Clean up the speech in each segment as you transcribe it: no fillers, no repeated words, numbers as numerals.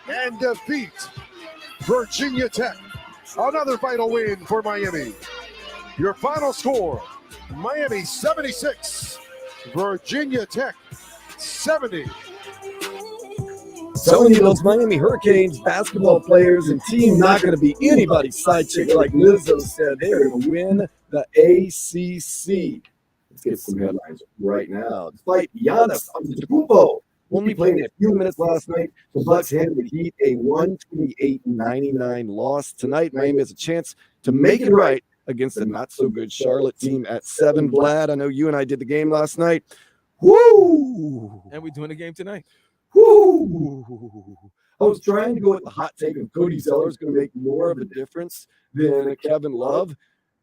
and defeat Virginia Tech. Another vital win for Miami. Your final score, Miami 76, Virginia Tech 70. Telling you, those Miami Hurricanes basketball players and team not going to be anybody's side chick, like Lizzo said. They are going to win the ACC. Let's get some headlines right now. Despite Giannis Antetokounmpo only playing a few minutes last night, the Bucks handed the Heat a 128-99 loss. Tonight, Miami has a chance to make it right against a not-so-good Charlotte team at 7. Vlad, I know you and I did the game last night. Woo! And we're doing the game tonight. Woo! I was trying to go with the hot take of Cody Zeller is going to make more of a difference than Kevin Love,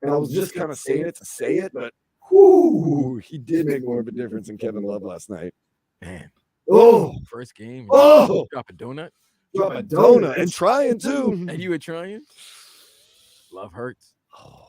and I was just kind of saying it to say it, but whoo, he did make more of a difference than Kevin Love last night. Man. Oh, first game. Oh, drop a donut. Drop a donut and trying too. And you were trying. Love hurts. Oh,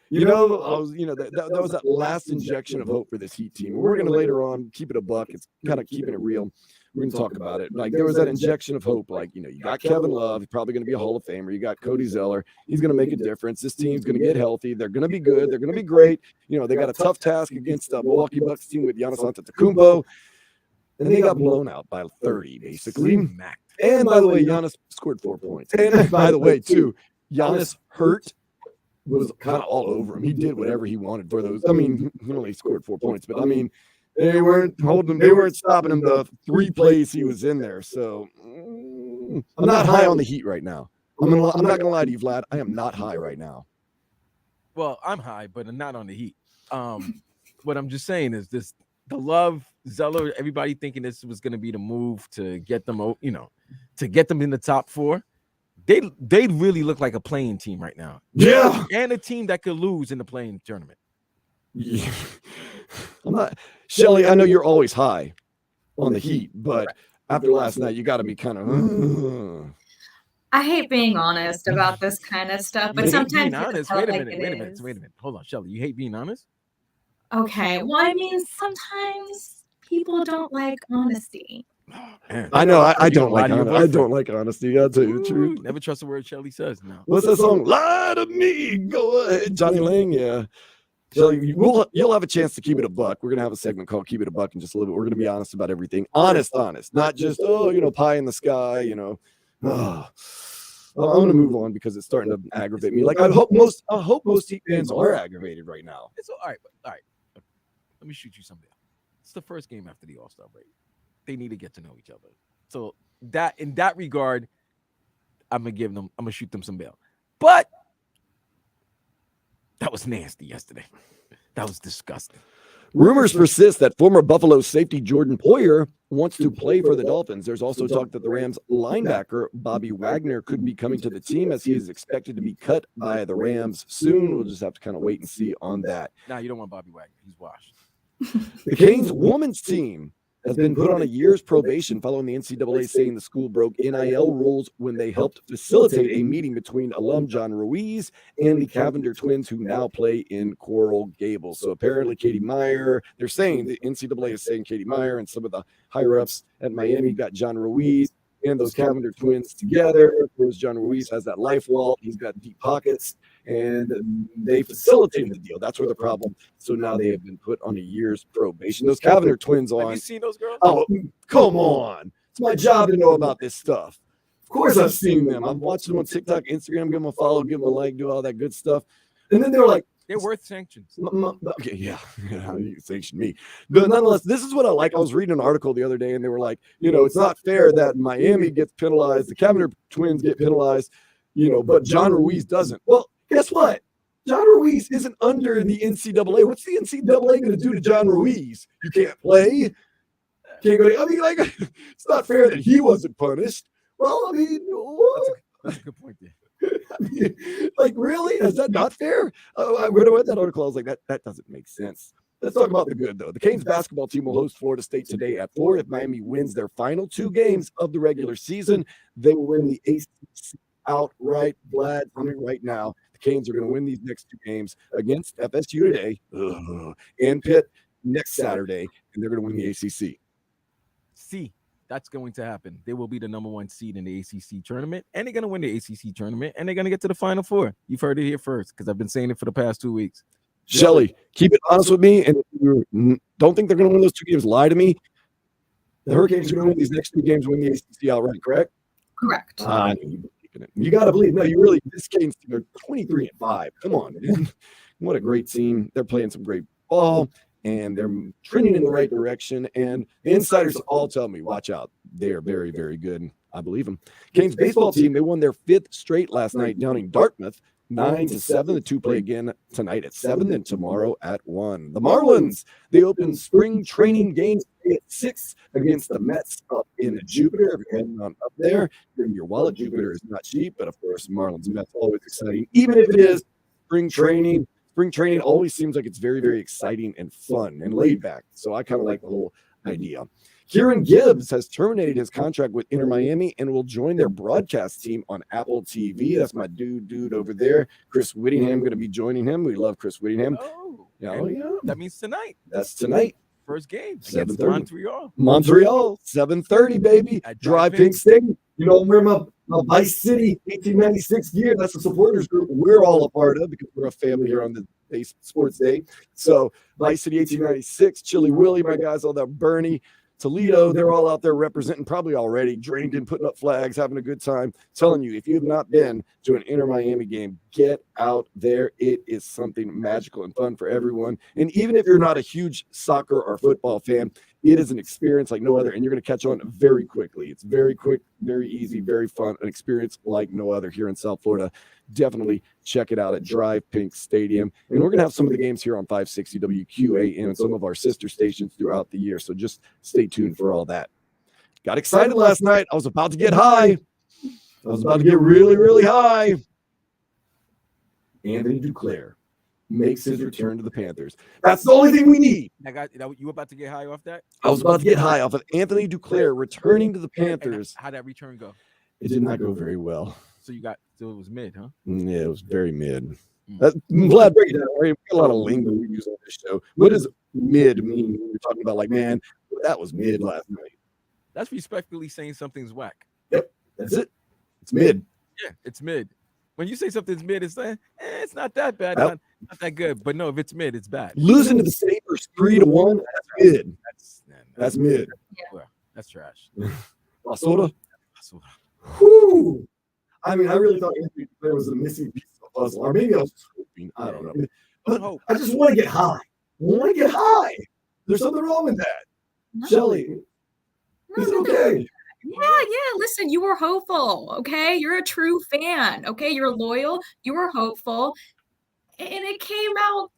you know, I was, that was that last injection of hope for this Heat team. We're going to later on keep it a buck. It's kind of keeping it real. We're going to talk about it. Like, there was that injection of hope. Like, you got Kevin Love, he's probably going to be a Hall of Famer. You got Cody Zeller. He's going to make a difference. This team's going to get healthy. They're going to be good. They're going to be great. They got a tough task against the Milwaukee Bucks team with Giannis Antetokounmpo. And they got blown out by 30, basically. And by the way, Giannis scored 4 points. And by the way, too, Giannis hurt was kind of all over him. He did whatever he wanted for those. I mean, he only scored 4 points, but I mean, they weren't holding him. They weren't stopping him the 3 plays he was in there. So I'm not high on the Heat right now. I'm not going to lie to you, Vlad. I am not high right now. Well, I'm high, but I'm not on the Heat. What I'm just saying is this. The Love, Zeller, everybody thinking this was going to be the move to get them, to get them in the top 4. They really look like a playing team right now. Yeah. And a team that could lose in the playing tournament. Yeah. I'm not, Shelly, I know you're always high on the Heat, but after last night, you got to be kind of. I hate being honest about this kind of stuff, but sometimes honest. Wait a minute. Hold on, Shelly. You hate being honest? Okay. Well, I mean, sometimes people don't like honesty. I know. I don't like honesty. I don't like honesty. I'll tell you the truth. Never trust a word Shelly says. No. What's that song? Lie to me. Go ahead, Johnny Lang. Yeah. Shelly, you'll have a chance to keep it a buck. We're gonna have a segment called "Keep It a Buck" in just a little bit. We're gonna be honest about everything. Honest. Not just pie in the sky. I'm gonna move on because it's starting to aggravate me. Like I hope most Heat fans are aggravated right now. It's all right. Let me shoot you something. It's the first game after the All-Star break. They need to get to know each other. So that in that regard, I'm gonna shoot them some bail. But that was nasty yesterday. That was disgusting. Rumors persist that former Buffalo safety Jordan Poyer wants to play for the Dolphins. There's also talk that the Rams linebacker Bobby Wagner could be coming to the team as he is expected to be cut by the Rams soon. We'll just have to kind of wait and see on that. Nah, you don't want Bobby Wagner. He's washed. The Canes women's team has been put on a year's probation following the NCAA saying the school broke NIL rules when they helped facilitate a meeting between alum John Ruiz and the Cavender twins who now play in Coral Gables. So apparently Katie Meyer, they're saying the NCAA is saying Katie Meyer and some of the higher ups at Miami got John Ruiz and those Cavender twins together. Of course, John Ruiz has that life wall. He's got deep pockets, and they facilitated the deal. That's where the problem. So now they have been put on a year's probation. Those Cavender twins on. Have you seen those girls? Oh, come on. It's my job to know about this stuff. Of course I've seen them. I'm watching them on TikTok, Instagram, give them a follow, give them a like, do all that good stuff. And then they're like, they're worth sanctions. Okay, yeah, you can sanction me. But nonetheless, this is what I like. I was reading an article the other day, and they were like, it's not fair that Miami gets penalized, the Cavender twins get penalized, but John Ruiz doesn't. Well, guess what? John Ruiz isn't under the NCAA. What's the NCAA going to do to John Ruiz? You can't play. Can't go. It's not fair that he wasn't punished. Well, that's a good point there. Really? Is that not fair? When I read that article, I was like, that doesn't make sense. Let's talk about the good, though. The Canes basketball team will host Florida State today at 4. If Miami wins their final 2 games of the regular season, they will win the ACC outright. Vlad, tell me right now, the Canes are going to win these next 2 games against FSU today and Pitt next Saturday, and they're going to win the ACC. See, That's going to happen. They will be the number 1 seed in the ACC tournament, and they're going to win the ACC tournament, and they're going to get to the Final Four. You've heard it here first, because I've been saying it for the past 2 weeks. Shelly, keep it honest with me, and if you don't think they're going to win those 2 games, lie to me. The Hurricanes are going to win these next 2 games, win the ACC outright, correct? Correct. I know you believe in it. You got to believe. No, you really. This Canes team, they're 23-5. Come on, man. What a great team. They're playing some great ball, and they're trending in the right direction. And the insiders all tell me, watch out. They are very, very good. And I believe them. Canes baseball team, they won their 5th straight last night down in Dartmouth. 9-7. The 2 play again tonight at 7 and tomorrow at 1. The Marlins, they open spring training games at 6 against the Mets up in Jupiter. If you're heading on up there, bring your wallet. Jupiter is not cheap, but of course, Marlins Mets always exciting. Even if it is spring training always seems like it's very, very exciting and fun and laid back. So I kind of like the whole idea. Kieran Gibbs has terminated his contract with Inter Miami and will join their broadcast team on Apple TV. That's my dude over there. Chris Whittingham going to be joining him. We love Chris Whittingham. Oh, Yeah, that means tonight. That's tonight. First game. 7:30. Montreal. Montreal, 7:30, baby. At Drive Pink Stadium. You know, we're my Vice City 1896 gear. That's the supporters group we're all a part of because we're a family here on the Base Sports Day. So Vice City 1896, Chili Willie, my guys, all that Bernie. Toledo, they're all out there representing probably already, drinking, putting up flags, having a good time. Telling you, if you have not been to an Inter Miami game, get out there. It is something magical and fun for everyone. And even if you're not a huge soccer or football fan, it is an experience like no other, and you're going to catch on very quickly. It's very quick, very easy, very fun, an experience like no other here in South Florida. Definitely check it out at Drive Pink Stadium. And we're going to have some of the games here on 560 WQAM and some of our sister stations throughout the year. So just stay tuned for all that. Got excited last night. I was about to get high. I was about to get really, really high. Anthony Duclair makes his return to the Panthers. That's the only thing we need. You were about to get high off that? I was about to get high off of Anthony Duclair returning to the Panthers. How'd that return go? It did not go very well. So it was mid, huh? Yeah, it was very mid. Vlad, break it down. We got a lot of lingo we use on this show. What does mid mean when you're talking about, like, man, that was mid last night? That's respectfully saying something's whack. Yep, that's it. It's mid. Yeah, it's mid. When you say something's mid, it's like, it's not that bad, Yep. not that good. But no, if it's mid, it's bad. Losing to the Sabres 3-1, that's mid. That's mid. Well, that's trash. Basura? Whew. I mean, I really thought Anthony Duclair was a missing piece of the puzzle. Or maybe I was just hoping. I don't know. But I just want to get high. There's something wrong with that. No. Shelly, is it okay? Yeah. Listen, you were hopeful. Okay. You're a true fan. Okay. You're loyal. You were hopeful. And it came out,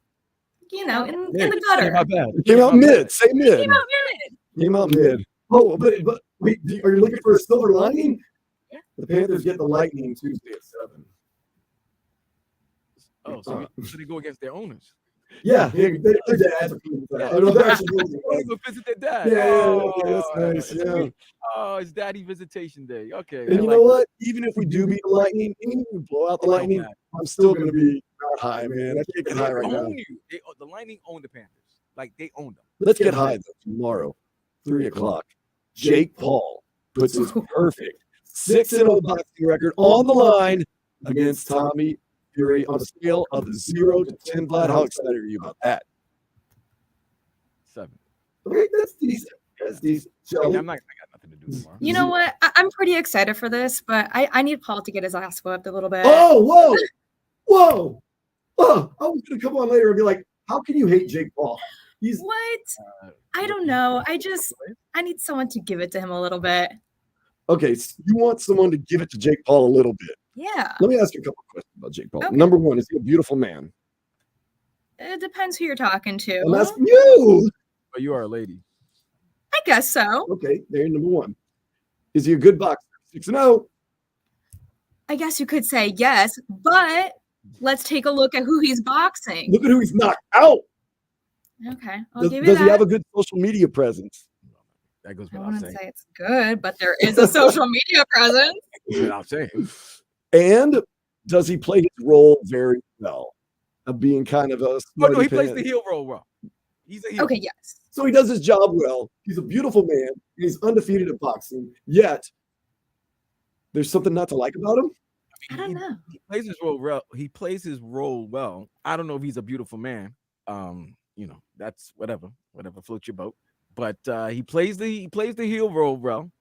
in the gutter. It came out mid. Say mid. Came out mid. Oh, but wait, are you looking for a silver lining? Yeah. The Panthers get the Lightning Tuesday at 7. Oh, so they go against their owners. Yeah, their dads are cool. They're actually go visit their dad. Yeah, that's nice. Yeah. Oh, it's daddy visitation day. Okay. And you know what? Even if we do beat the Lightning, even if we blow out the Lightning, I'm still going to be not high, man. I can't get high right now. The Lightning own the Panthers. Like, they own them. Let's get high tomorrow, 3 o'clock. Jake Paul puts his perfect 6-0 boxing record on the line against Tommy Fury on a scale of 0 to 10. Vlad, how excited are you about that? 7. Okay, that's decent. I'm not. I got nothing to do tomorrow. You know what? I'm pretty excited for this, but I need Paul to get his ass whipped a little bit. Oh, whoa. Oh, I was going to come on later and be like, how can you hate Jake Paul? What? I don't know. I need someone to give it to him a little bit. Okay, so you want someone to give it to Jake Paul a little bit. Yeah. Let me ask you a couple of questions about Jake Paul. Okay. Number one, is he a beautiful man? It depends who you're talking to. I'm asking you. But you are a lady. I guess so. Okay, there, number one. Is he a good boxer? 6-0. I guess you could say yes, but let's take a look at who he's boxing. Look at who he's knocked out. Okay, I'll give you that. Does he have a good social media presence? That goes I without wouldn't saying. say it's good, but there is a social media presence. Without saying. And does he play his role very well? Of being kind of a Oh, no, he plays the heel role well. He's a heel. Okay, yes. So he does his job well. He's a beautiful man. And he's undefeated at boxing. Yet there's something not to like about him. I don't know. He plays his role well. He plays his role well. I don't know if he's a beautiful man. That's whatever floats your boat. But he plays the heel role well.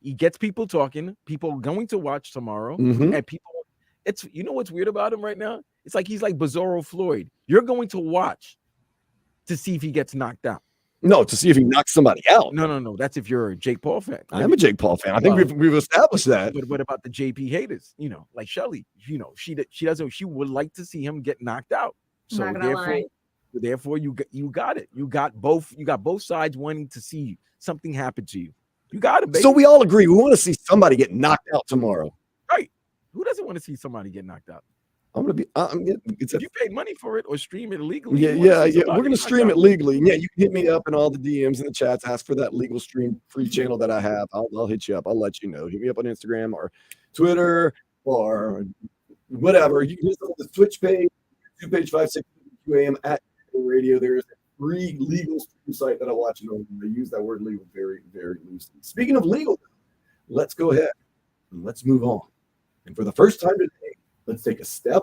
He gets people talking. People are going to watch tomorrow, Mhm. and people. It's what's weird about him right now. It's like he's like Bizarro Floyd. You're going to watch to see if he gets knocked out. No, to see if he knocks somebody out. No. That's if you're a Jake Paul fan. I am a Jake Paul fan. I think we've established that. But what about the JP haters? Like Shelly. She would like to see him get knocked out. So Not gonna lie. therefore, you got it. You got both sides wanting to see something happen to you. You got it, baby. So we all agree we want to see somebody get knocked out tomorrow. Right. Who doesn't want to see somebody get knocked out? I'm gonna be. It's If you paid money for it or stream it illegally, yeah. We're gonna stream it legally. Yeah, you can hit me up in all the DMs and the chats. Ask for that legal stream free channel that I have. I'll hit you up. I'll let you know. Hit me up on Instagram or Twitter or whatever. You can just on the Twitch page, YouTube page 560 QAM at radio. There is a free legal stream site that I watch it on. They use that word legal very, very loosely. Speaking of legal, let's go ahead and let's move on. And for the first time today, let's take a step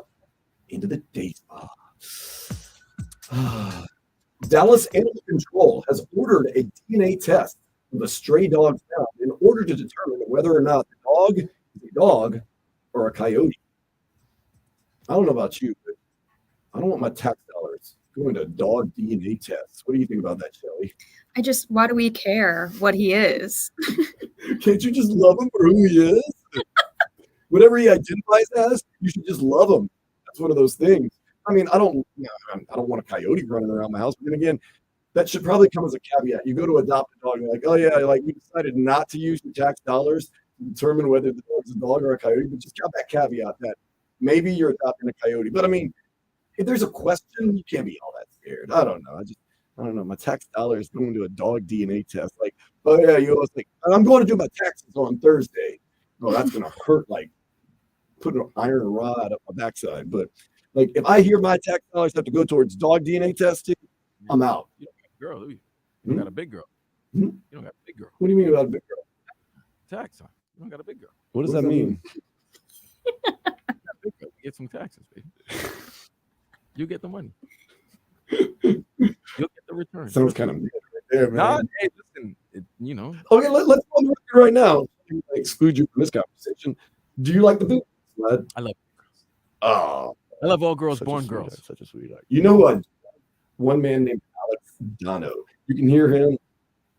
into the day spa. Dallas Animal Control has ordered a DNA test of a stray dog found in order to determine whether or not the dog is a dog or a coyote. I don't know about you, but I don't want my tax dollars going to dog DNA tests. What do you think about that, Shelly? Why do we care what he is? Can't you just love him for who he is? Whatever he identifies as, you should just love him. That's one of those things. I mean, I don't want a coyote running around my house. But then again, that should probably come as a caveat. You go to adopt a dog, and you're like, oh yeah, like we decided not to use your tax dollars to determine whether the dog's a dog or a coyote, but just got that caveat that maybe you're adopting a coyote. But I mean, if there's a question, you can't be all that scared. I don't know. I don't know. My tax dollars going to a dog DNA test. Like, oh yeah, you always think I'm going to do my taxes on Thursday. Oh, that's gonna hurt like putting an iron rod up my backside. But like if I hear my tax dollars have to go towards dog DNA testing, I'm out. You don't got a girl, do you? You got a big girl. Hmm? You don't got a big girl. What do you mean about a big girl? Tax on. You don't got a big girl. What does that mean? You got a big girl. You get some taxes, baby. You get the money. You'll get the return. Sounds kind of weird right there, man. Nah, hey, listen, Okay, let's go on the record right now. I exclude you from this conversation. Do you like the boot? I love girls. Oh, I love all girls, such a born sweetheart, girls. Such a sweetheart. You know what? One man named Alex Dono. You can hear him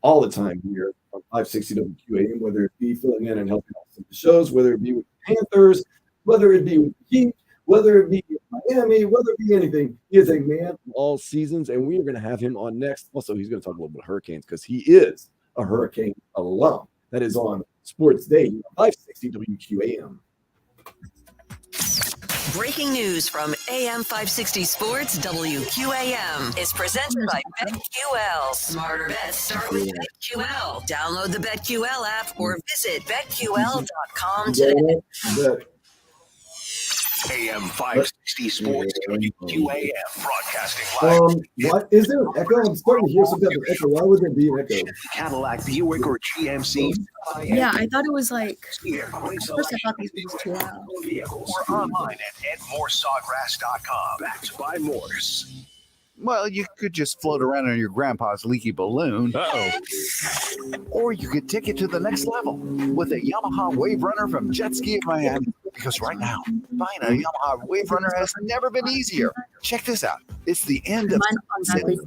all the time here on 560 WQAM, whether it be filling in and helping out some of the shows, whether it be with the Panthers, whether it be with the Heat, whether it be in Miami, whether it be anything. He is a man of all seasons, and we are going to have him on next. Also, he's going to talk a little bit of hurricanes because he is a hurricane alum. That is on Sports Day, 560 WQAM. Breaking news from AM 560 Sports WQAM is presented by BetQL. Smarter bets start with BetQL. Download the BetQL app or visit BetQL.com today. AM 560 Sports WQAM broadcasting live. What is there an echo? I'm starting to hear some type of echo. Why would there be an echo? Cadillac, Buick, or GMC. Yeah, I thought it was like. Here, At first, I thought these was too loud. vehicles or online at edmoresawgrass.com. Backed by Morse. Well, you could just float around on your grandpa's leaky balloon. Or you could take it to the next level with a Yamaha Wave Runner from Jet Ski of Miami. Because right now, buying a Yamaha Wave Runner has never been easier. Check this out. It's the end of savings.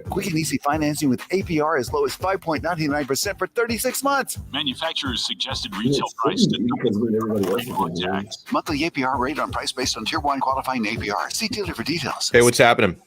Quick and easy financing with APR as low as 5.99% for 36 months. Manufacturer's suggested retail price tax. Monthly APR rate on price based on Tier 1 qualifying APR. See dealer for details. Hey, what's happening?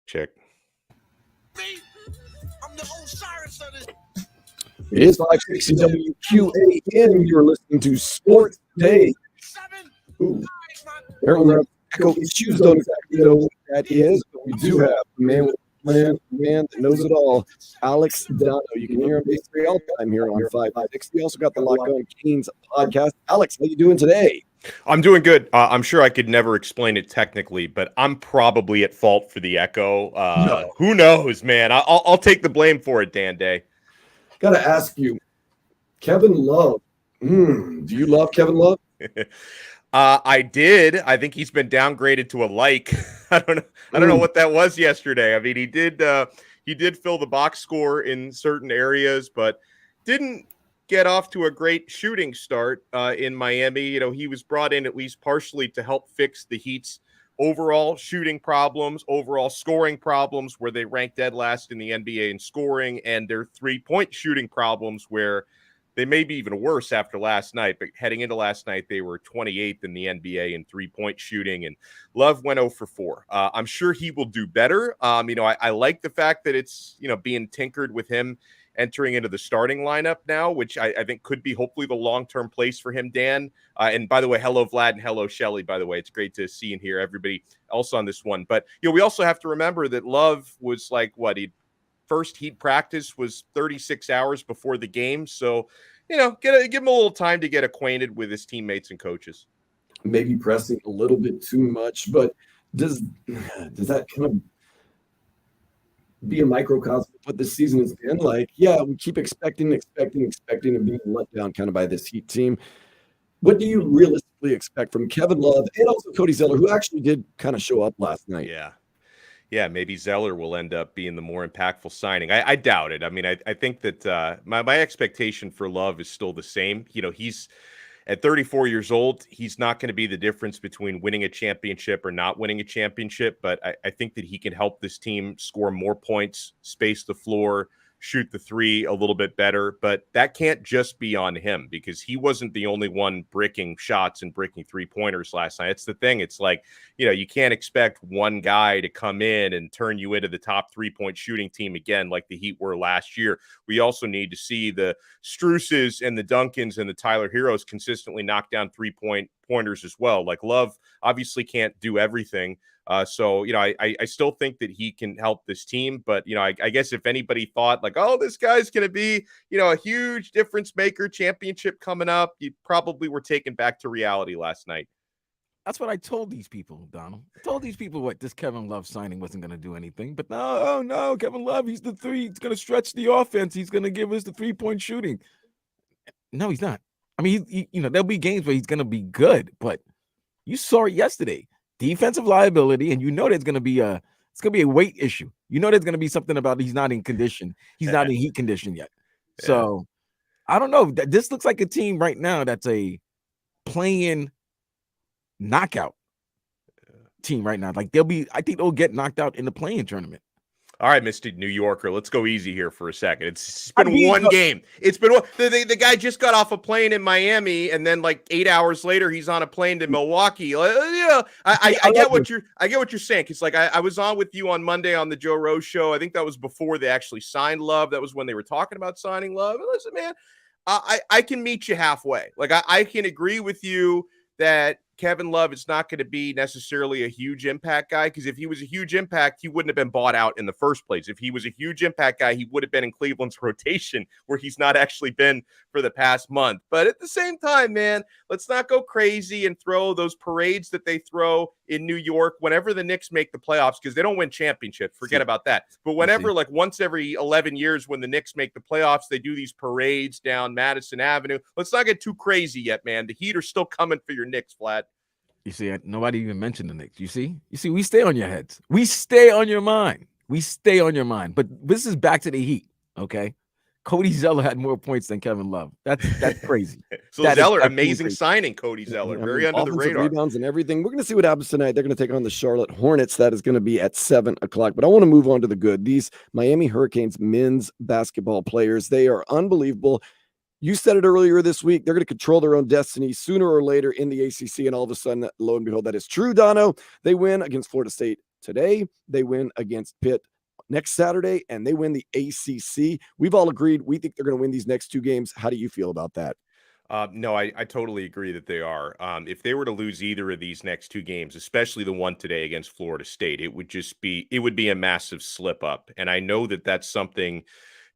Check. It is 560 WQAM. You're listening to Sports Day. Ooh. Apparently, our echo issues don't exactly know what that is, but we do have a man with a plan, a man that knows it all, Alex Dono. You can hear him basically all the time here on 560. We also got the Locked On Canes podcast. Alex, how you doing today? I'm doing good. I'm sure I could never explain it technically, but I'm probably at fault for the echo. No. Who knows, man? I'll take the blame for it, Dan Day. Got to ask you, Kevin Love. Do you love Kevin Love? I did. I think he's been downgraded to a like. I don't know what that was yesterday. I mean, he did fill the box score in certain areas, but didn't get off to a great shooting start in Miami. You know, he was brought in at least partially to help fix the Heat's overall shooting problems, overall scoring problems, where they ranked dead last in the NBA in scoring, and their three-point shooting problems, where they may be even worse after last night. But heading into last night, they were 28th in the NBA in three-point shooting, and Love went 0 for 4. I'm sure he will do better. You know, I like the fact that it's, you know, being tinkered with him entering into the starting lineup now, which I think could be hopefully the long-term place for him, Dan. And by the way, hello, Vlad, and hello, Shelly, by the way. It's great to see and hear everybody else on this one. But, you know, we also have to remember that Love was like, first Heat practice was 36 hours before the game. So, you know, give him a little time to get acquainted with his teammates and coaches. Maybe pressing a little bit too much, but does that kind of be a microcosm of what this season has been like? Yeah, we keep expecting and being let down kind of by this Heat team. What do you realistically expect from Kevin Love and also Cody Zeller, who actually did kind of show up last night? Yeah, maybe Zeller will end up being the more impactful signing. I doubt it. I mean, I think that my expectation for Love is still the same. You know, he's at 34 years old. He's not going to be the difference between winning a championship or not winning a championship. But I think that he can help this team score more points, space the floor, shoot the three a little bit better. But that can't just be on him, because he wasn't the only one bricking shots and bricking three-pointers last night. It's the thing. It's like, you know, you can't expect one guy to come in and turn you into the top three-point shooting team again like the Heat were last year. We also need to see the Struces and the Duncans and the Tyler Heroes consistently knock down three-pointers as well. Like, Love obviously can't do everything. So, you know, I still think that he can help this team. But, you know, I guess if anybody thought like, oh, this guy's going to be, you know, a huge difference maker, championship coming up, you probably were taken back to reality last night. That's what I told these people, Donald. I told these people what this Kevin Love signing wasn't going to do anything. But no, Kevin Love, he's the three. He's going to stretch the offense. He's going to give us the three-point shooting. No, he's not. I mean, you know, there'll be games where he's going to be good, but you saw it yesterday. Defensive liability, and you know there's going to be a weight issue. You know there's going to be something about he's not in condition. He's not in heat condition yet. Yeah. So I don't know. This looks like a team right now that's a playing knockout team right now. Like I think they'll get knocked out in the playing tournament. All right, Mr. New Yorker, let's go easy here for a second. It's been one game. It's been one. The guy just got off a plane in Miami, and then like 8 hours later, he's on a plane to Milwaukee. Yeah, I get what you're saying. Because like I was on with you on Monday on the Joe Rose show. I think that was before they actually signed Love. That was when they were talking about signing Love. And listen, man, I can meet you halfway. Like I can agree with you that Kevin Love is not going to be necessarily a huge impact guy, because if he was a huge impact, he wouldn't have been bought out in the first place. If he was a huge impact guy, he would have been in Cleveland's rotation, where he's not actually been for the past month. But at the same time, man, let's not go crazy and throw those parades that they throw in New York whenever the Knicks make the playoffs, because they don't win championships. Forget about that. But whenever, like once every 11 years when the Knicks make the playoffs, they do these parades down Madison Avenue. Let's not get too crazy yet, man. The Heat are still coming for your Knicks, Vlad. You see, nobody even mentioned the Knicks. You see, we stay on your heads. We stay on your mind. We stay on your mind. But this is back to the Heat, okay? Cody Zeller had more points than Kevin Love. That's crazy. So that Zeller, amazing signing, Cody Zeller. Very under the radar. Rebounds and everything. We're going to see what happens tonight. They're going to take on the Charlotte Hornets. That is going to be at 7 o'clock. But I want to move on to the good. These Miami Hurricanes men's basketball players, they are unbelievable. You said it earlier this week. They're going to control their own destiny sooner or later in the ACC. And all of a sudden, lo and behold, that is true, Dono. They win against Florida State Today, they win against Pitt next Saturday, and they win the ACC. We've all agreed we think they're going to win these next 2 games. How do you feel about that? No, I totally agree that they are. If they were to lose either of these next 2 games, especially the one today against Florida State, it would be a massive slip up. And I know that that's something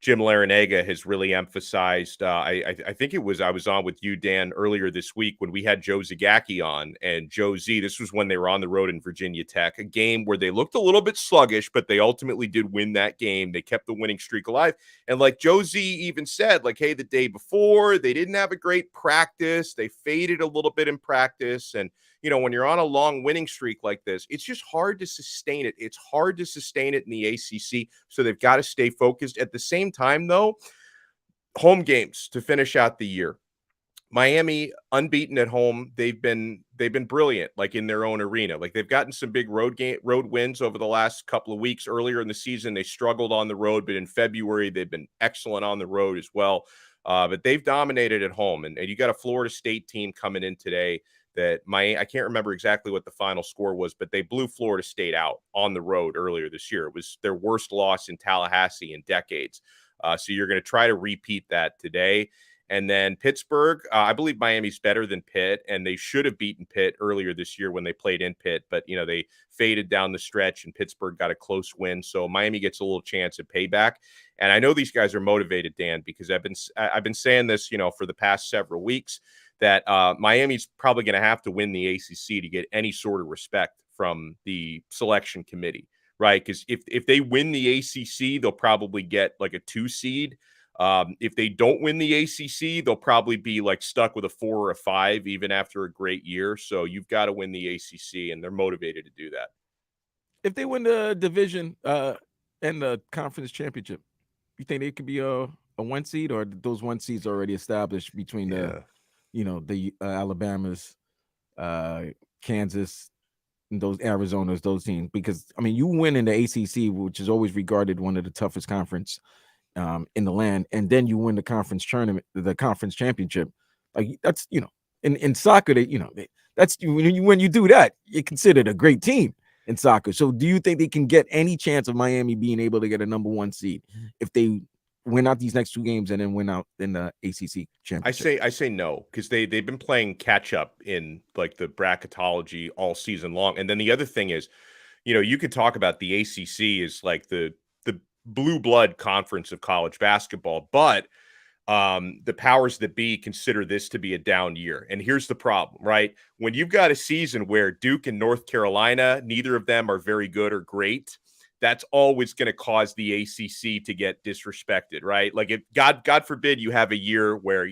Jim Larinaga has really emphasized. I think I was on with you, Dan, earlier this week when we had Joe Zagacki on, and Joe Z. This was when they were on the road in Virginia Tech, a game where they looked a little bit sluggish, but they ultimately did win that game. They kept the winning streak alive. And like Joe Z even said, like, hey, the day before they didn't have a great practice. They faded a little bit in practice. And when you're on a long winning streak like this, it's just hard to sustain it. It's hard to sustain it in the ACC. So they've got to stay focused. At the same time, though, home games to finish out the year. Miami unbeaten at home. They've been brilliant, like in their own arena. Like they've gotten some big road wins over the last couple of weeks. Earlier in the season, they struggled on the road, but in February they've been excellent on the road as well. But they've dominated at home, and you got a Florida State team coming in today that I can't remember exactly what the final score was, but they blew Florida State out on the road earlier this year. It was their worst loss in Tallahassee in decades. So you're going to try to repeat that today. And then Pittsburgh, I believe Miami's better than Pitt, and they should have beaten Pitt earlier this year when they played in Pitt, but they faded down the stretch and Pittsburgh got a close win. So Miami gets a little chance at payback. And I know these guys are motivated, Dan, because I've been saying this, for the past several weeks, that Miami's probably going to have to win the ACC to get any sort of respect from the selection committee, right? Because if they win the ACC, they'll probably get like a 2 seed. If they don't win the ACC, they'll probably be like stuck with a 4 or a 5, even after a great year. So you've got to win the ACC, and they're motivated to do that. If they win the division and the conference championship, you think they could be a 1 seed, or those 1 seeds already established between the Alabamas, Kansas, and those Arizonas, those teams? Because you win in the ACC, which is always regarded one of the toughest conference in the land, and then you win the conference tournament, the conference championship. Like that's in soccer, that's when you do that, you're considered a great team in soccer. So do you think they can get any chance of Miami being able to get a number 1 seed if they win out these next 2 games and then win out in the ACC championship? I say no, because they've been playing catch up in like the bracketology all season long. And then the other thing is, you could talk about the ACC is like the blue blood conference of college basketball, but the powers that be consider this to be a down year. And here's the problem, right? When you've got a season where Duke and North Carolina, neither of them are very good or great, that's always going to cause the ACC to get disrespected, right? Like if God forbid you have a year where,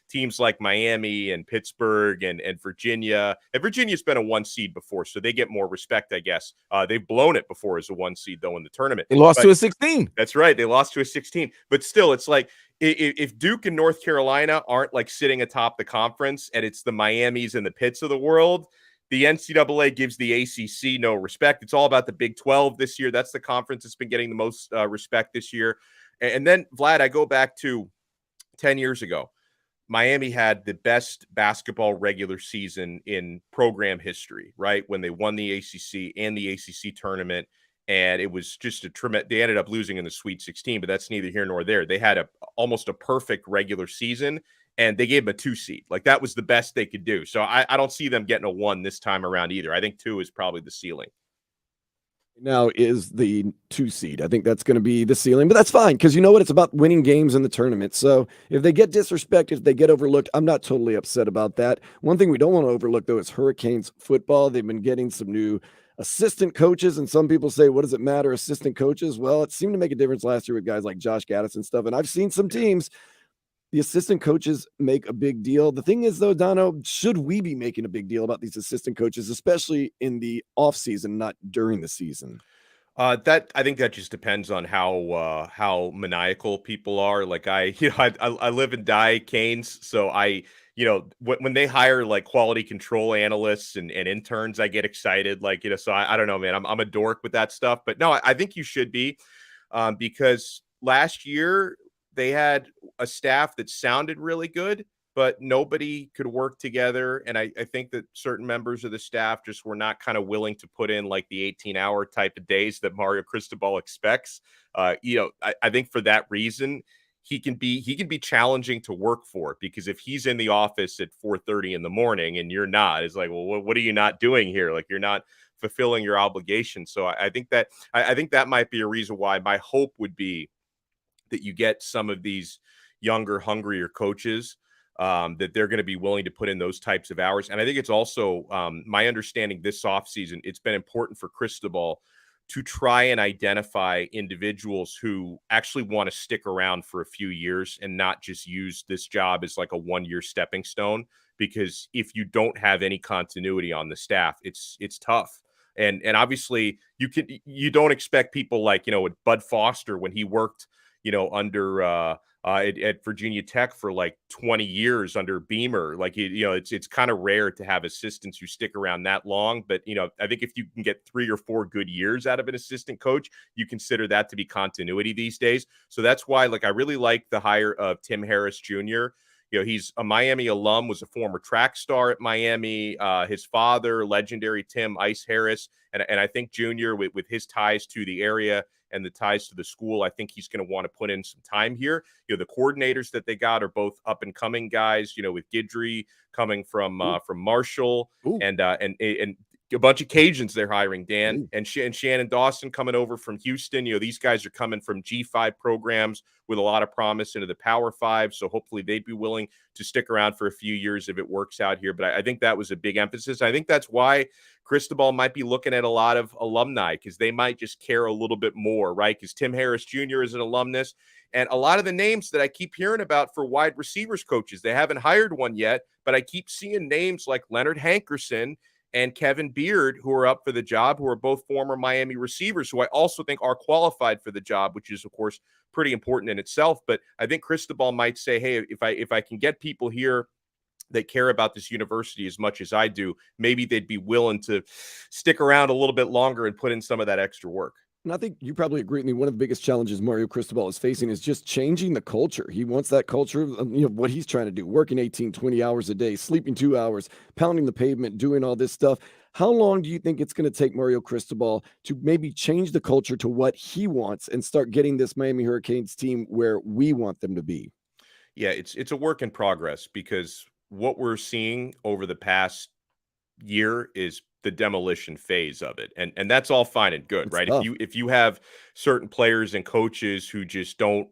teams like Miami and Pittsburgh and Virginia, and Virginia's been a 1 seed before, so they get more respect, I guess. They've blown it before as a 1 seed though in the tournament. They lost to a 16. That's right. They lost to a 16, but still it's like, if Duke and North Carolina aren't like sitting atop the conference and it's the Miamis and the Pitts of the world, the NCAA gives the ACC no respect. It's all about the Big 12 this year. That's the conference that's been getting the most respect this year. And then, Vlad, I go back to 10 years ago. Miami had the best basketball regular season in program history, right? When they won the ACC and the ACC tournament. And it was just they ended up losing in the Sweet 16, but that's neither here nor there. They had almost a perfect regular season, and they gave them a 2 seed. Like that was the best they could do. So I don't see them getting a 1 this time around either. I think 2 is probably the ceiling. Now is the 2 seed. I think that's going to be the ceiling, but that's fine because you know what? It's about winning games in the tournament. So if they get disrespected, if they get overlooked, I'm not totally upset about that. One thing we don't want to overlook, though, is Hurricanes football. They've been getting some new assistant coaches, and some people say, what does it matter, assistant coaches? Well, it seemed to make a difference last year with guys like Josh Gaddis and stuff, and I've seen some teams, the assistant coaches make a big deal. The thing is, though, Dono, should we be making a big deal about these assistant coaches, especially in the offseason, not during the season? I think that just depends on how maniacal people are. Like I live and die Canes, so when they hire like quality control analysts and interns, I get excited. Like, so I don't know, man, I'm a dork with that stuff, but no, I think you should be, because last year they had a staff that sounded really good, but nobody could work together. And I think that certain members of the staff just were not kind of willing to put in like the 18-hour type of days that Mario Cristobal expects. I think for that reason, he can be challenging to work for, because if he's in the office at 4:30 in the morning and you're not, it's like, well, what are you not doing here? Like, you're not fulfilling your obligation. So I think that might be a reason why my hope would be that you get some of these younger, hungrier coaches, that they're going to be willing to put in those types of hours. And I think it's also my understanding this offseason, it's been important for Cristobal to try and identify individuals who actually want to stick around for a few years and not just use this job as like a one-year stepping stone. Because if you don't have any continuity on the staff, it's tough. And obviously you don't expect people like, with Bud Foster when he worked, under at Virginia Tech for like 20 years under Beamer. Like, it's kind of rare to have assistants who stick around that long. But, I think if you can get 3 or 4 good years out of an assistant coach, you consider that to be continuity these days. So that's why, like, I really like the hire of Tim Harris Jr. He's a Miami alum, was a former track star at Miami. His father, legendary Tim Ice Harris. And I think Junior, with his ties to the area and the ties to the school, I think he's going to want to put in some time here. The coordinators that they got are both up and coming guys, with Guidry coming from Marshall and a bunch of Cajuns they're hiring, Dan, and Shannon Dawson coming over from Houston. These guys are coming from G5 programs with a lot of promise into the Power 5. So hopefully they'd be willing to stick around for a few years if it works out here. But I think that was a big emphasis. I think that's why Cristobal might be looking at a lot of alumni, because they might just care a little bit more, right? Because Tim Harris Jr. is an alumnus. And a lot of the names that I keep hearing about for wide receivers coaches, they haven't hired one yet, but I keep seeing names like Leonard Hankerson and Kevin Beard, who are up for the job, who are both former Miami receivers, who I also think are qualified for the job, which is, of course, pretty important in itself. But I think Cristobal might say, hey, if I can get people here that care about this university as much as I do, maybe they'd be willing to stick around a little bit longer and put in some of that extra work. And I think you probably agree with me. One of the biggest challenges Mario Cristobal is facing is just changing the culture. He wants that culture, what he's trying to do, working 18, 20 hours a day, sleeping 2 hours, pounding the pavement, doing all this stuff. How long do you think it's going to take Mario Cristobal to maybe change the culture to what he wants and start getting this Miami Hurricanes team where we want them to be? Yeah, it's a work in progress, because what we're seeing over the past year is the demolition phase of it. And that's all fine and good, right? Tough. If you have certain players and coaches who just don't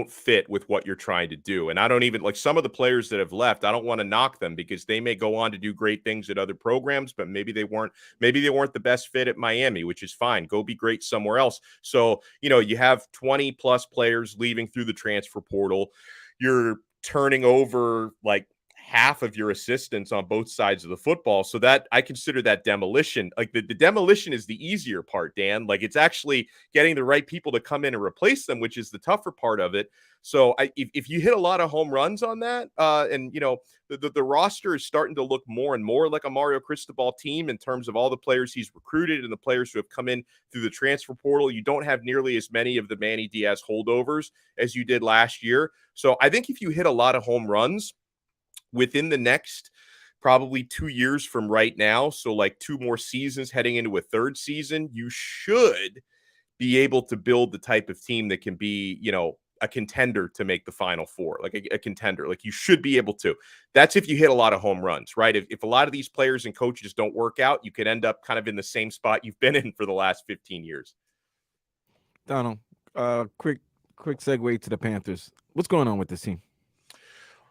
fit with what you're trying to do. And I don't even like some of the players that have left, I don't want to knock them, because they may go on to do great things at other programs, but maybe they weren't the best fit at Miami, which is fine. Go be great somewhere else. So, you have 20 plus players leaving through the transfer portal. You're turning over like half of your assistants on both sides of the football. So that I consider that demolition. Like the demolition is the easier part, Dan. Like, it's actually getting the right people to come in and replace them, which is the tougher part of it. So if you hit a lot of home runs on that, and the roster is starting to look more and more like a Mario Cristobal team in terms of all the players he's recruited and the players who have come in through the transfer portal. You don't have nearly as many of the Manny Diaz holdovers as you did last year. So I think if you hit a lot of home runs within the next probably 2 years from right now, so like 2 more seasons heading into a third season, you should be able to build the type of team that can be, a contender to make the Final Four, like a contender. Like, you should be able to. That's if you hit a lot of home runs, right? If a lot of these players and coaches don't work out, you could end up kind of in the same spot you've been in for the last 15 years. Donald, quick segue to the Panthers. What's going on with this team?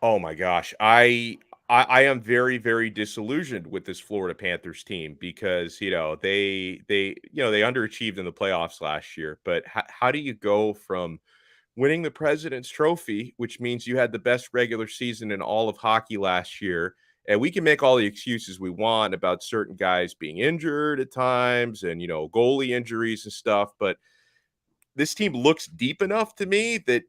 Oh my gosh. I am very, very disillusioned with this Florida Panthers team, because, they underachieved in the playoffs last year. But how do you go from winning the President's Trophy, which means you had the best regular season in all of hockey last year, and we can make all the excuses we want about certain guys being injured at times and, goalie injuries and stuff, but this team looks deep enough to me that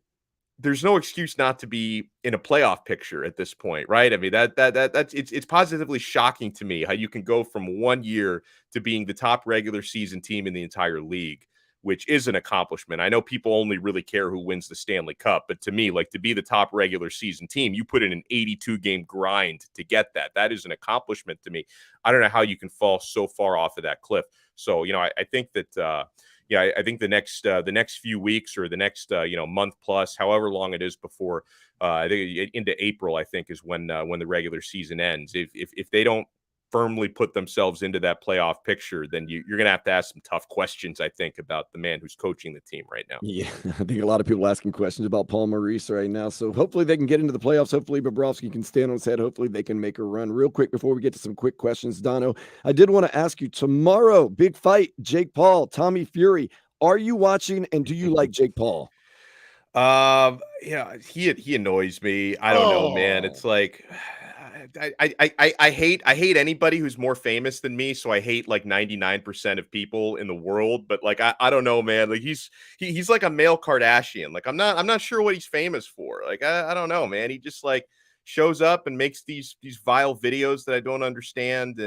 there's no excuse not to be in a playoff picture at this point, right? I mean, it's positively shocking to me how you can go from 1 year to being the top regular season team in the entire league which is an accomplishment. I know people only really care who wins the Stanley Cup, but to me, like, to be the top regular season team, you put in an 82 game grind to get that. That is an accomplishment to me. I don't know how you can fall so far off of that cliff. So, I think that, I think the next few weeks or the next, month plus, however long it is before, I think into April, I think is when the regular season ends. If they don't firmly put themselves into that playoff picture, then you're going to have to ask some tough questions, I think, about the man who's coaching the team right now. Yeah, I think a lot of people asking questions about Paul Maurice right now. So hopefully they can get into the playoffs. Hopefully Bobrovsky can stand on his head. Hopefully they can make a run. Real quick before we get to some quick questions, Dono, I did want to ask you tomorrow, big fight, Jake Paul, Tommy Fury. Are you watching, and do you like Jake Paul? He annoys me. I don't know, man. It's like I hate anybody who's more famous than me. So I hate like 99% of people in the world. But like I don't know, man. Like he's like a male Kardashian. Like I'm not sure what he's famous for. Like I don't know, man. He just like shows up and makes these vile videos that I don't understand.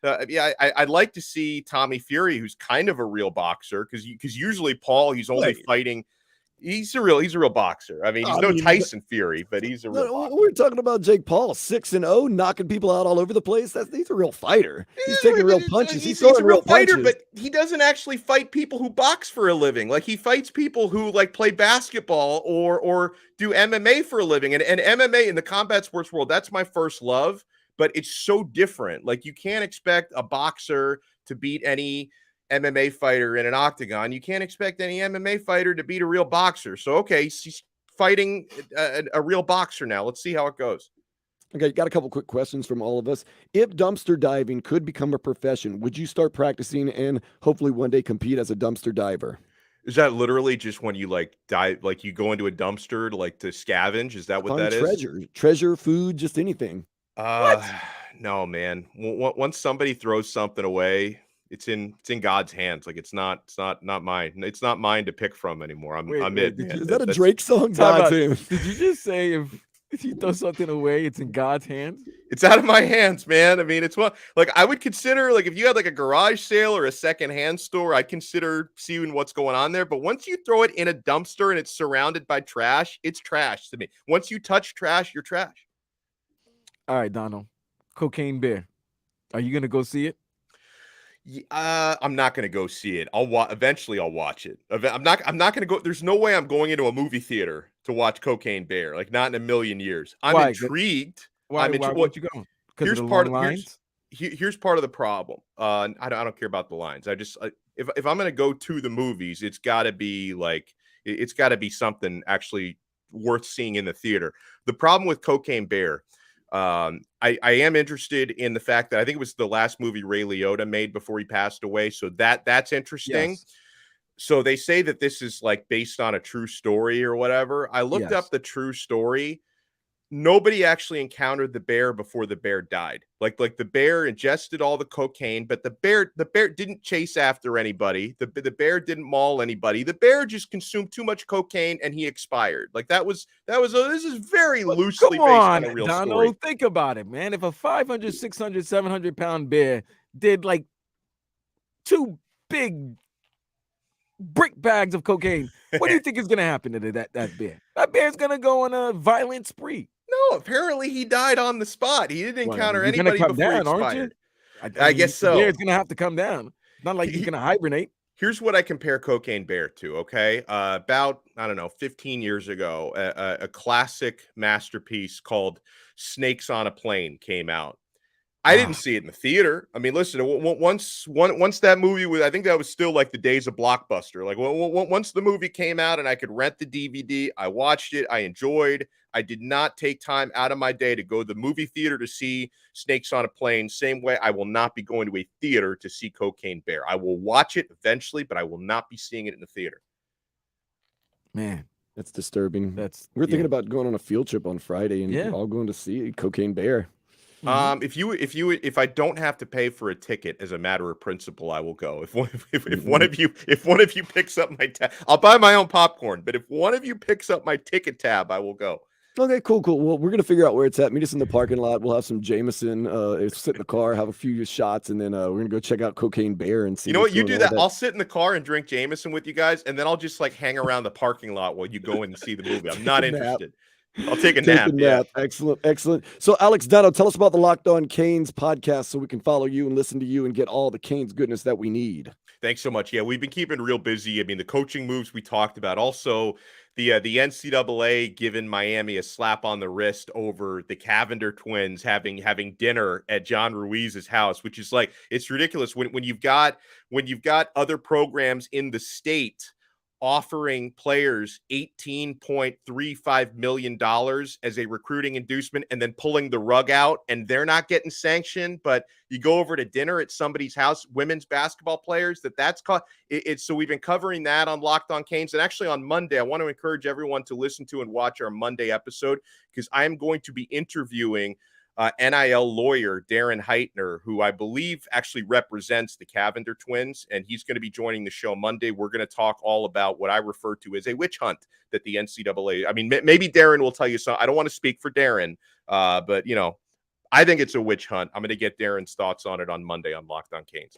I'd like to see Tommy Fury, who's kind of a real boxer, because usually Paul, he's only fighting. He's a real boxer. I mean, he's no Tyson Fury, but he's a real boxer. We're talking about Jake Paul, 6-0, knocking people out all over the place. He's a real fighter. He's taking real punches. He's throwing a real fighter, punches. But he doesn't actually fight people who box for a living. Like he fights people who like play basketball or do MMA for a living. And MMA in the combat sports world, that's my first love. But it's so different. Like you can't expect a boxer to beat any MMA fighter in an octagon. You can't expect any MMA fighter to beat a real boxer. So, okay, he's fighting a real boxer now. Let's see how it goes. Okay, got a couple quick questions from all of us. If dumpster diving could become a profession, would you start practicing and hopefully one day compete as a dumpster diver? Is that literally just when you like dive, like you go into a dumpster to scavenge? Is that what that is? Treasure, food, just anything. No, man. Once somebody throws something away, it's in God's hands. Like it's not mine. It's not mine to pick from anymore. Is that a Drake song? God's hands. Did you just say if you throw something away, it's in God's hands? It's out of my hands, man. I mean, it's what like I would consider like if you had like a garage sale or a secondhand store, I'd consider seeing what's going on there. But once you throw it in a dumpster and it's surrounded by trash, it's trash to me. Once you touch trash, you're trash. All right, Donald. Cocaine Bear. Are you gonna go see it? I'm not gonna go see it. Eventually I'll watch it. I'm not gonna go. There's no way I'm going into a movie theater to watch Cocaine Bear. Like not in a million years. I'm intrigued. Why would you go? Here's part of here's part of the problem. I don't care about the lines. I just if I'm gonna go to the movies, it's got to be like it's got to be something actually worth seeing in the theater. The problem with Cocaine Bear. I am interested in the fact that I think it was the last movie Ray Liotta made before he passed away. So that's interesting. Yes. So they say that this is like based on a true story or whatever. I looked up the true story. Nobody actually encountered the bear before the bear died. Like the bear ingested all the cocaine, but the bear didn't chase after anybody. The bear didn't maul anybody. The bear just consumed too much cocaine and he expired. Like this is very loosely based on a real story. Think about it, man. If a 500, 600, 700 pound bear did like 2 big brick bags of cocaine, what do you think is going to happen to that bear? That bear's going to go on a violent spree. No, apparently he died on the spot. He didn't encounter anybody before he expired. I guess so. The bear's going to have to come down. Not like he's going to hibernate. Here's what I compare Cocaine Bear to, okay? About, 15 years ago, a classic masterpiece called Snakes on a Plane came out. I didn't see it in the theater. I mean, listen, once that movie was, I think that was still like the days of Blockbuster. Like once the movie came out and I could rent the DVD, I watched it. I enjoyed. I did not take time out of my day to go to the movie theater to see Snakes on a Plane. Same way I will not be going to a theater to see Cocaine Bear. I will watch it eventually, but I will not be seeing it in the theater. Man, that's disturbing. We're thinking about going on a field trip on Friday and all going to see Cocaine Bear. If I don't have to pay for a ticket as a matter of principle, I will go. If one of you picks up my tab, I'll buy my own popcorn. But if one of you picks up my ticket tab, I will go. Okay, cool. Well, we're gonna figure out where it's at. Meet us in the parking lot. We'll have some Jameson. Sit in the car, have a few shots, and then we're gonna go check out Cocaine Bear and see. You know what's what? You going do on that. with I'll sit in the car and drink Jameson with you guys, and then I'll just like hang around the parking lot while you go in and see the movie. I'm not Take a nap. interested. I'll take a Take nap. a Yeah. nap. Excellent. So, Alex Dano, tell us about the Locked On Canes podcast, so we can follow you and listen to you and get all the Canes goodness that we need. Thanks so much. Yeah, we've been keeping real busy. I mean, the coaching moves we talked about. Also, the NCAA giving Miami a slap on the wrist over the Cavender twins having dinner at John Ruiz's house, which is like, it's ridiculous when you've got other programs in the state offering players $18.35 million as a recruiting inducement and then pulling the rug out, and they're not getting sanctioned, but you go over to dinner at somebody's house, women's basketball players, that's called it's. So we've been covering that on Locked On Canes. And actually on Monday, I want to encourage everyone to listen to and watch our Monday episode, because I am going to be interviewing NIL lawyer Darren Heitner, who I believe actually represents the Cavender twins, and he's going to be joining the show Monday. We're going to talk all about what I refer to as a witch hunt that the NCAA, I mean, maybe Darren will tell you so. I don't want to speak for Darren, but, you know, I think it's a witch hunt. I'm going to get Darren's thoughts on it on Monday on Locked On Canes.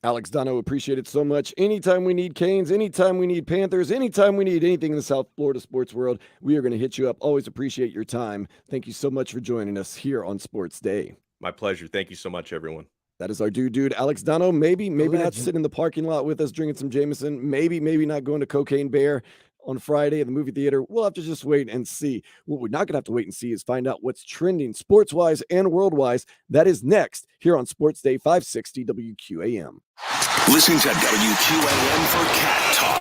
Alex Dono, appreciate it so much. Anytime we need Canes, anytime we need Panthers, anytime we need anything in the South Florida sports world, we are going to hit you up. Always appreciate your time. Thank you so much for joining us here on Sports Day. My pleasure. Thank you so much, everyone. That is our dude, Alex Dono. Maybe not Legend. sitting in the parking lot with us drinking some Jameson. Maybe not going to Cocaine Bear on Friday at the movie theater. We'll have to just wait and see. What we're not going to have to wait and see is find out what's trending sports-wise and world-wise. That is next here on Sports Day 560 WQAM. Listen to WQAM for Cat Talk.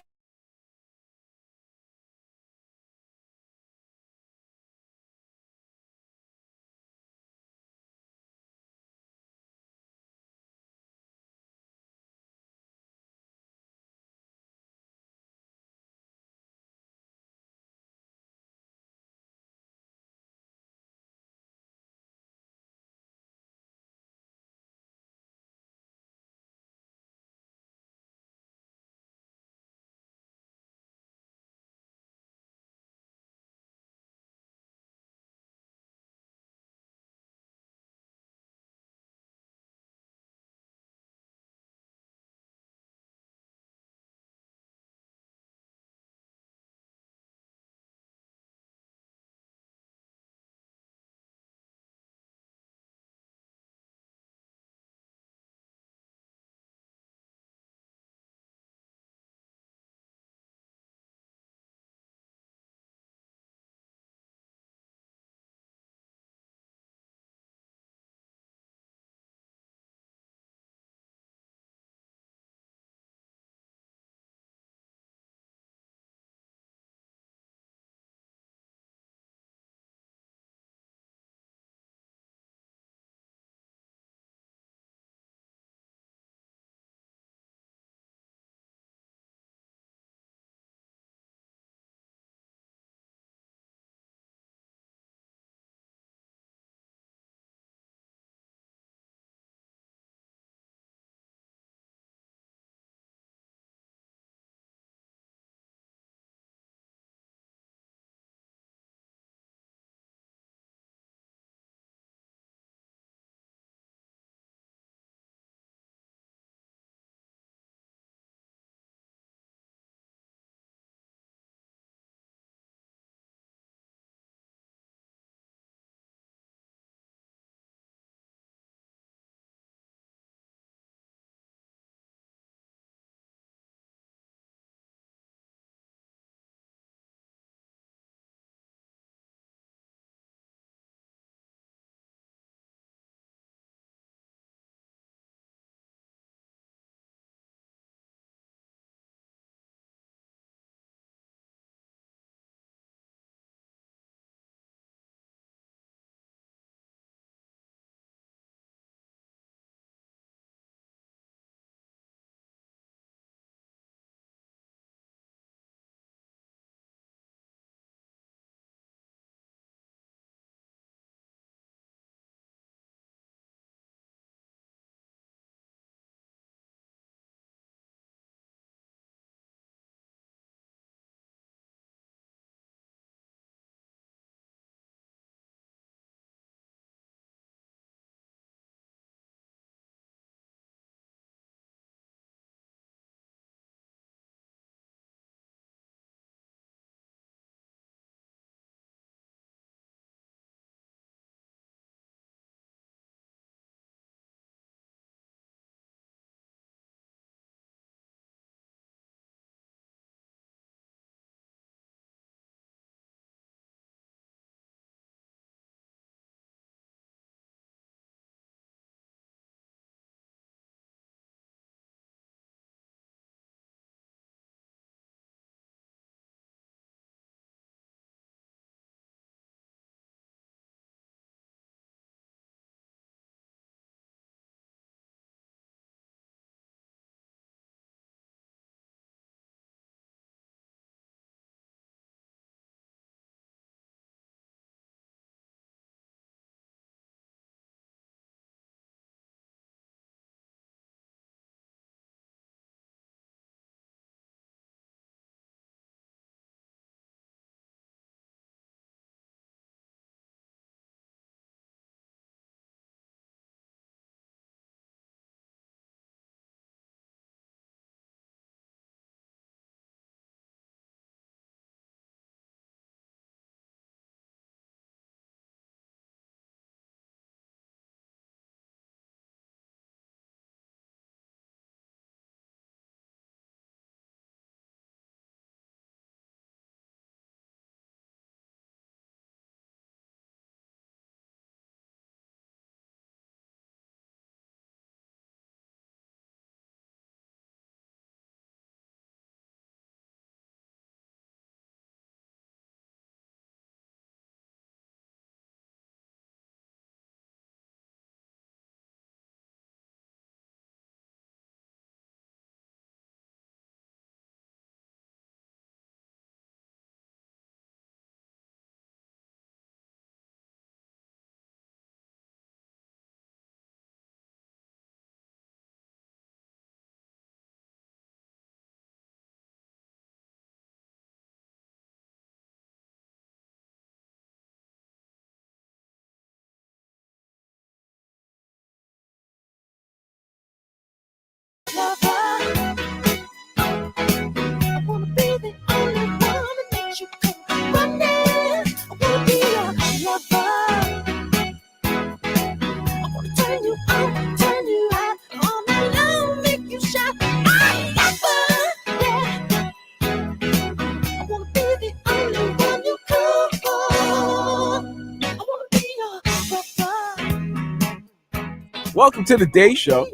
Welcome to the day show.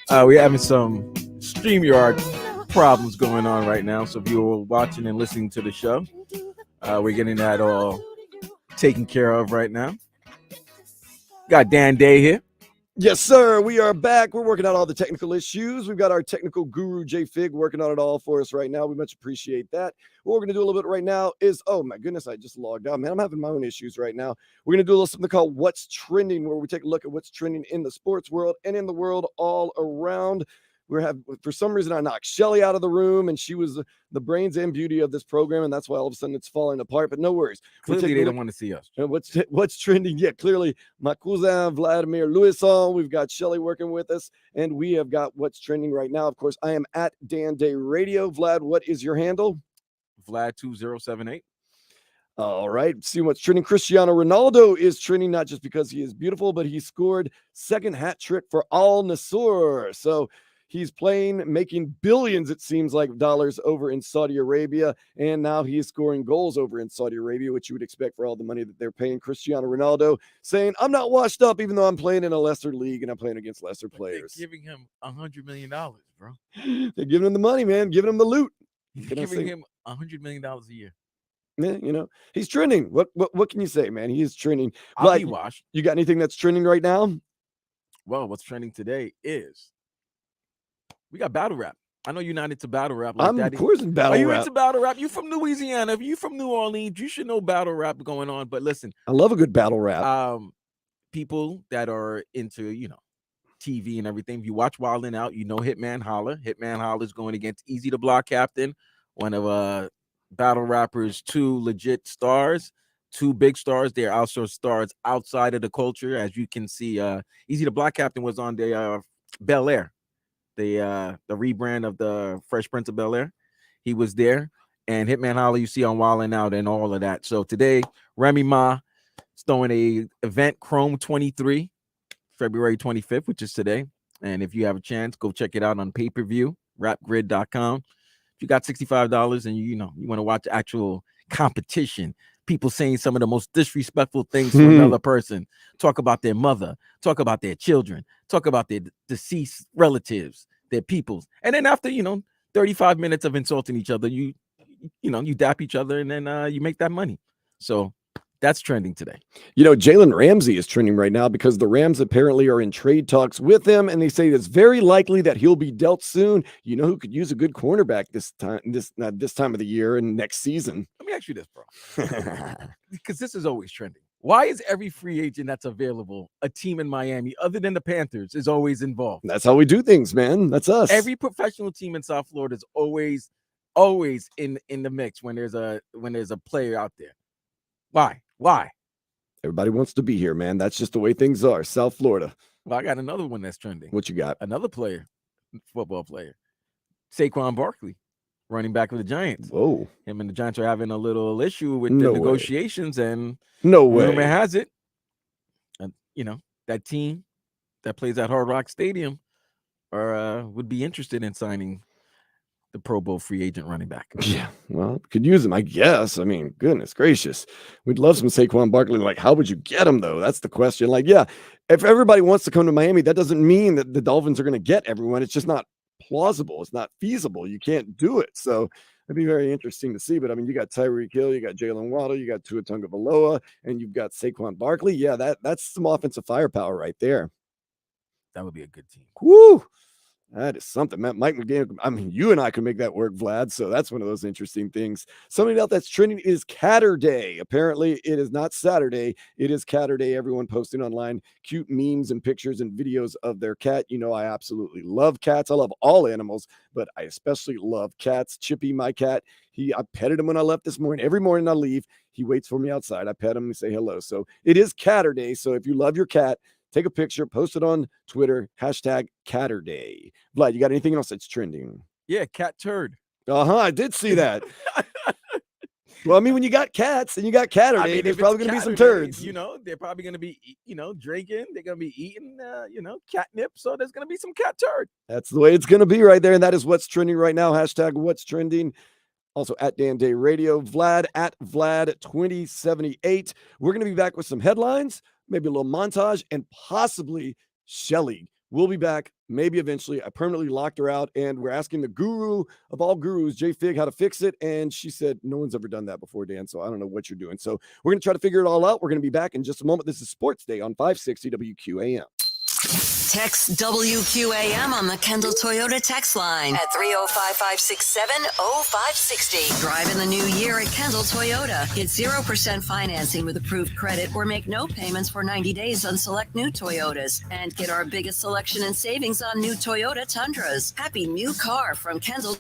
We're having some StreamYard problems going on right now. So if you're watching and listening to the show, we're getting that all taken care of right now. Got Dan Day here. Yes, sir. We are back. We're working out all the technical issues. We've got our technical guru, Jay Fig, working on it all for us right now. We much appreciate that. What we're going to do a little bit right now is, oh my goodness, I just logged out. Man, I'm having my own issues right now. We're going to do a little something called What's Trending, where we take a look at what's trending in the sports world and in the world all around. For some reason, I knocked Shelly out of the room, and she was the brains and beauty of this program, and that's why all of a sudden it's falling apart. But no worries. Clearly, they don't want to see us. What's trending? Yeah, clearly, my cousin Vladimir Luison. We've got Shelly working with us, and we have got what's trending right now. Of course, I am at Dan Day Radio. Vlad, what is your handle? Vlad2078. All right. See what's trending. Cristiano Ronaldo is trending not just because he is beautiful, but he scored second hat trick for Al Nassr. So he's playing, making billions, it seems like, dollars over in Saudi Arabia. And now he is scoring goals over in Saudi Arabia, which you would expect for all the money that they're paying Cristiano Ronaldo, saying, I'm not washed up, even though I'm playing in a lesser league and I'm playing against lesser players. They're giving him $100 million, bro. They're giving him the money, man, giving him the loot. They're giving him $100 million a year. Yeah, you know, he's trending. What can you say, man? He is trending. I'll be washed. You got anything that's trending right now? Well, what's trending today is we got battle rap. I know you're not into battle rap like that. Of course in battle rap. Are you into battle rap? You from Louisiana. If you from New Orleans, you should know battle rap going on. But listen, I love a good battle rap. People that are into, TV and everything. If you watch Wild 'N Out, you know Hitman Holla. Hitman Holla is going against Easy the Block Captain, one of battle rappers, two legit stars, two big stars. They're also stars outside of the culture. As you can see, Easy the Block Captain was on the Bel Air, the rebrand of the Fresh Prince of Bel Air. He was there, and Hitman Holla you see on Wild 'N Out and all of that. So today, Remy Ma is throwing a event Chrome 23, February 25th, which is today. And if you have a chance, go check it out on pay-per-view, rapgrid.com. You got $65 and you want to watch actual competition, people saying some of the most disrespectful things to another person, talk about their mother, talk about their children, talk about their deceased relatives, their peoples. And then after 35 minutes of insulting each other, you dap each other, and then you make that money. So that's trending today. Jalen Ramsey is trending right now because the Rams apparently are in trade talks with him, and they say it's very likely that he'll be dealt soon. You know who could use a good cornerback this time of the year and next season? Let me ask you this, bro, because this is always trending. Why is every free agent that's available a team in Miami, other than the Panthers, is always involved? That's how we do things, man. That's us. Every professional team in South Florida is always in the mix when there's a player out there. Why? Everybody wants to be here, man. That's just the way things are. South Florida. Well, I got another one that's trending. What you got? Another player, football player, Saquon Barkley, running back of the Giants. Whoa. Him and the Giants are having a little issue with the negotiations, and no way. Rumor has it, that team that plays at Hard Rock Stadium would be interested in signing the Pro Bowl free agent running back. Yeah, well, could use him, I guess. I mean, goodness gracious. We'd love some Saquon Barkley. Like, how would you get him, though? That's the question. Like, yeah, if everybody wants to come to Miami, that doesn't mean that the Dolphins are going to get everyone. It's just not plausible. It's not feasible. You can't do it. So it'd be very interesting to see. But, I mean, you got Tyreek Hill, you got Jalen Waddle, you got Tua Tagovailoa, and you've got Saquon Barkley. Yeah, that's some offensive firepower right there. That would be a good team. Woo! That is something, man. Mike McDaniel, I mean, you and I could make that work, Vlad. So that's one of those interesting things. Something else that's trending is Catter Day. Apparently, it is not Saturday. It is Catter Day. Everyone posting online cute memes and pictures and videos of their cat. I absolutely love cats. I love all animals, but I especially love cats. Chippy, my cat, I petted him when I left this morning. Every morning I leave, he waits for me outside. I pet him and say hello. So it is Catter Day. So if you love your cat, take a picture, post it on Twitter, hashtag Catterday. Vlad, you got anything else that's trending? Yeah, cat turd. I did see that. Well, I mean, when you got cats and you got Catterday, there's probably going to be some turds. You know, they're probably going to be, drinking. They're going to be eating, catnip. So there's going to be some cat turd. That's the way it's going to be right there. And that is what's trending right now. Hashtag what's trending. Also at Dan Day Radio. Vlad at Vlad2078. We're going to be back with some headlines, maybe a little montage, and possibly Shelly. We'll be back, maybe eventually. I permanently locked her out, and we're asking the guru of all gurus, Jay Fig, how to fix it. And she said, no one's ever done that before, Dan, so I don't know what you're doing. So we're going to try to figure it all out. We're going to be back in just a moment. This is Sports Day on 560 WQAM. Text WQAM on the Kendall Toyota text line at 305-567-0560. Drive in the new year at Kendall Toyota. Get 0% financing with approved credit or make no payments for 90 days on select new Toyotas. And get our biggest selection and savings on new Toyota Tundras. Happy new car from Kendall